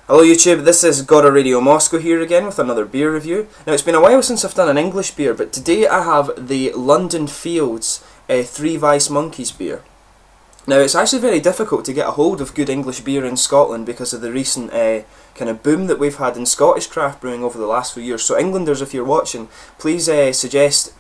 Hello YouTube, this is Gotta Radio Moscow here again with another beer review. Now it's been a while since I've done an English beer, but today I have the London Fields 3 Weiss Monkeys beer. Now it's actually very difficult to get a hold of good English beer in Scotland because of the recent kind of boom that we've had in Scottish craft brewing over the last few years. So Englanders, if you're watching, please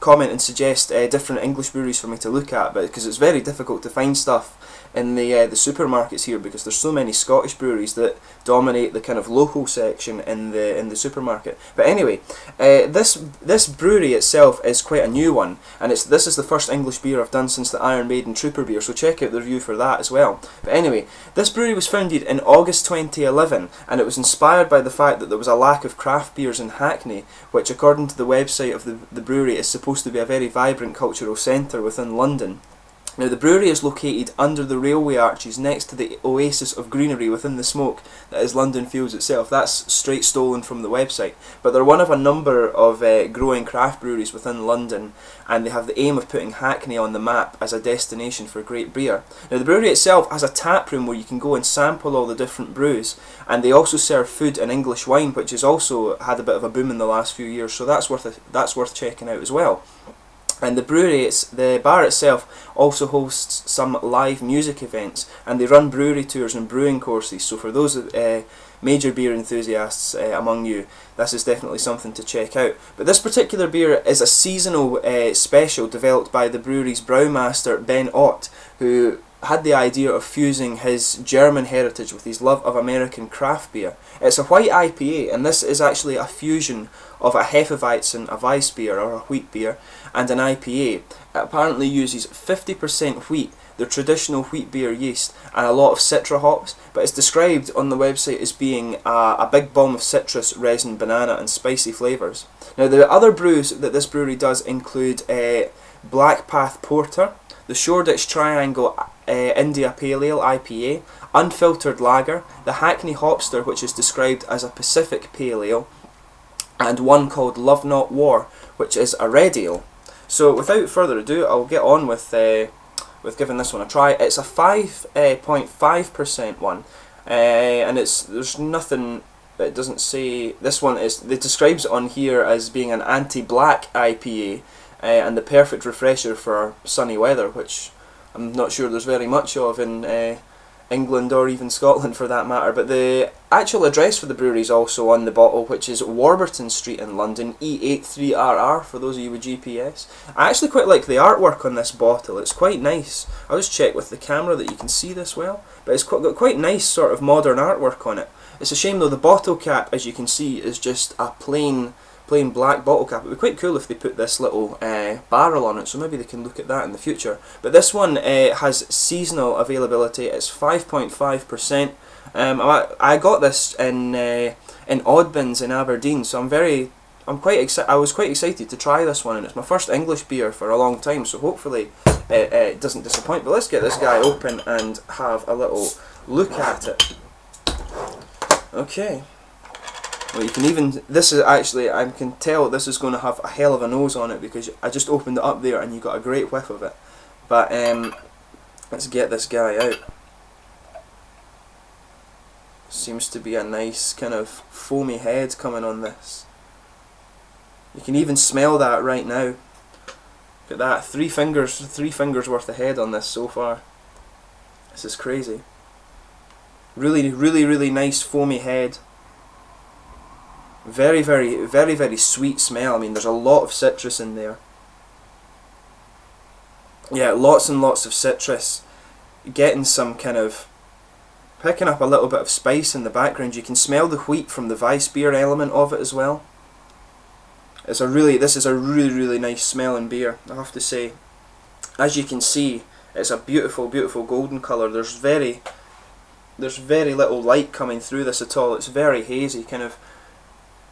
comment and suggest different English breweries for me to look at, because it's very difficult to find stuff in the supermarkets here because there's so many Scottish breweries that dominate the kind of local section in the supermarket. But anyway, this brewery itself is quite a new one, and this is the first English beer I've done since the Iron Maiden Trooper beer, so check out the review for that as well. But anyway, this brewery was founded in August 2011, and it was inspired by the fact that there was a lack of craft beers in Hackney, which according to the website of the brewery is supposed to be a very vibrant cultural centre within London. Now the brewery is located under the railway arches next to the oasis of greenery within the smoke that is London Fields itself. That's straight stolen from the website. But they're one of a number of growing craft breweries within London, and they have the aim of putting Hackney on the map as a destination for great beer. Now the brewery itself has a tap room where you can go and sample all the different brews, and they also serve food and English wine, which has also had a bit of a boom in the last few years, so that's worth checking out as well. And the bar itself also hosts some live music events, and they run brewery tours and brewing courses. So for those major beer enthusiasts among you, this is definitely something to check out. But this particular beer is a seasonal special developed by the brewery's brewmaster Ben Ott, who had the idea of fusing his German heritage with his love of American craft beer. It's a white IPA, and this is actually a fusion of a Hefeweizen, a Weiss beer or a wheat beer, and an IPA. It apparently uses 50% wheat, the traditional wheat beer yeast, and a lot of citra hops, but it's described on the website as being a big bomb of citrus, resin, banana and spicy flavours. Now the other brews that this brewery does include Black Path Porter, the Shoreditch Triangle India Pale Ale IPA, Unfiltered Lager, the Hackney Hopster, which is described as a Pacific Pale Ale, and one called Love Not War, which is a red ale. So without further ado, I'll get on with giving this one a try. It's a 5.5% one, and there's nothing. It doesn't say this one is. It describes it on here as being an anti-black IPA. And the perfect refresher for sunny weather, which I'm not sure there's very much of in England or even Scotland for that matter. But the actual address for the brewery is also on the bottle, which is Warburton Street in London, E83RR for those of you with GPS. I actually quite like the artwork on this bottle. It's quite nice. I'll just check with the camera that you can see this well, but it's got quite nice sort of modern artwork on it. It's a shame though the bottle cap, as you can see, is just a plain black bottle cap. It would be quite cool if they put this little barrel on it, so maybe they can look at that in the future. But this one has seasonal availability. It's 5.5%. I got this in Oddbins in Aberdeen, so I was quite excited to try this one, and it's my first English beer for a long time, so hopefully it doesn't disappoint. But let's get this guy open and have a little look at it. Okay. Well, you can even, this is actually, I can tell this is going to have a hell of a nose on it because I just opened it up there and you got a great whiff of it. But let's get this guy out. Seems to be a nice kind of foamy head coming on this. You can even smell that right now. Look at that, three fingers worth of head on this so far. This is crazy. Really, really, really nice foamy head. Very, very, very, very sweet smell. I mean, there's a lot of citrus in there. Yeah, lots and lots of citrus. Getting some kind of, picking up a little bit of spice in the background. You can smell the wheat from the Weiss beer element of it as well. This is a really, really nice smelling beer, I have to say. As you can see, it's a beautiful, beautiful golden colour. There's very little light coming through this at all. It's very hazy, kind of.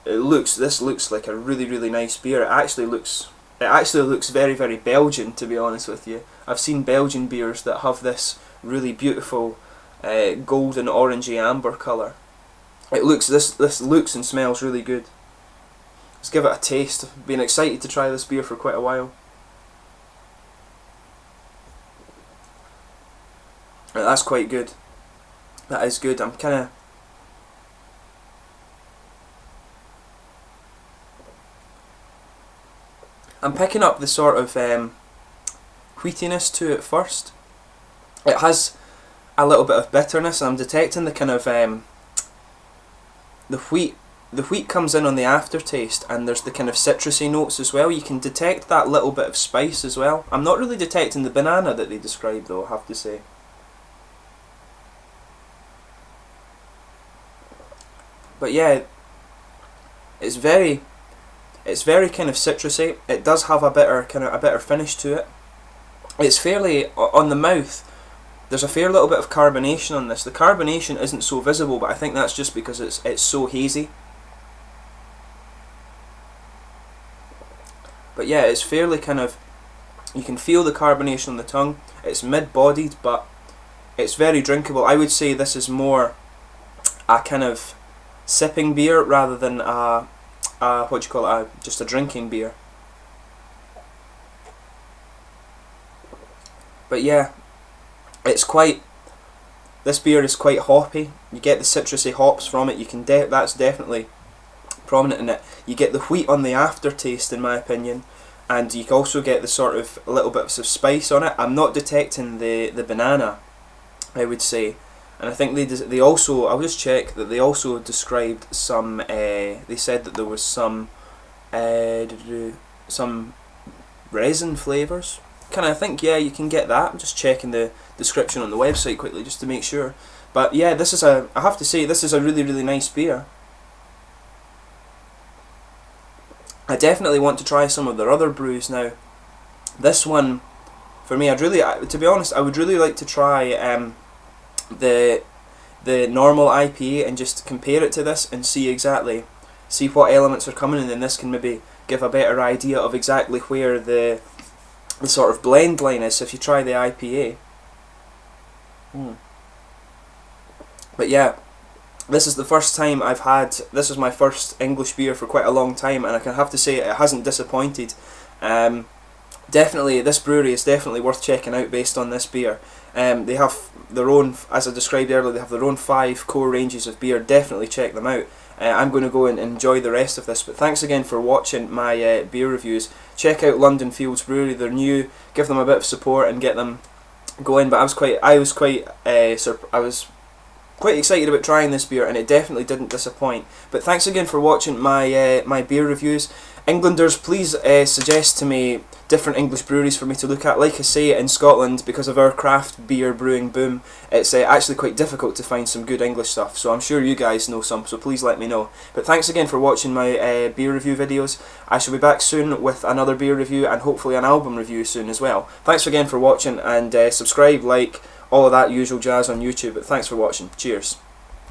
This looks like a really, really nice beer. It actually looks very, very Belgian, to be honest with you. I've seen Belgian beers that have this really beautiful golden orangey amber colour. This looks and smells really good. Let's give it a taste. I've been excited to try this beer for quite a while. That's quite good. That is good. I'm kind of I'm picking up the sort of wheatiness to it first. It has a little bit of bitterness. I'm detecting the kind of the wheat. The wheat comes in on the aftertaste, and there's the kind of citrusy notes as well. You can detect that little bit of spice as well. I'm not really detecting the banana that they described though, I have to say. But yeah, it's very kind of citrusy. It does have a bitter finish to it. It's fairly on the mouth. There's a fair little bit of carbonation on this. The carbonation isn't so visible, but I think that's just because it's so hazy. But yeah, it's fairly kind of, you can feel the carbonation on the tongue. It's mid-bodied, but it's very drinkable. I would say this is more a kind of sipping beer rather than just a drinking beer. But yeah, this beer is quite hoppy. You get the citrusy hops from it. You can that's definitely prominent in it. You get the wheat on the aftertaste, in my opinion, and you also get the sort of little bits of spice on it. I'm not detecting the banana, I would say, and I think they also, I'll just check that they also described some. They said that there was some resin flavours. I think yeah, you can get that. I'm just checking the description on the website quickly just to make sure. But yeah, I have to say this is a really, really nice beer. I definitely want to try some of their other brews now. This one, for me, to be honest, I would really like to try the normal IPA and just compare it to this and see what elements are coming, and then this can maybe give a better idea of exactly where the sort of blend line is if you try the IPA. But yeah, this is the first time this is my first English beer for quite a long time, and I can have to say it hasn't disappointed. Definitely, this brewery is definitely worth checking out based on this beer. They have their own, as I described earlier, they have their own 5 core ranges of beer. Definitely check them out. I'm going to go and enjoy the rest of this, but thanks again for watching my beer reviews. Check out London Fields Brewery, they're new, give them a bit of support and get them going. But I was quite excited about trying this beer, and it definitely didn't disappoint. But thanks again for watching my beer reviews. Englanders, please suggest to me different English breweries for me to look at. Like I say, in Scotland, because of our craft beer brewing boom, it's actually quite difficult to find some good English stuff, so I'm sure you guys know some, so please let me know. But thanks again for watching my beer review videos. I shall be back soon with another beer review and hopefully an album review soon as well. Thanks again for watching, and subscribe, like, all of that usual jazz on YouTube. But thanks for watching. Cheers.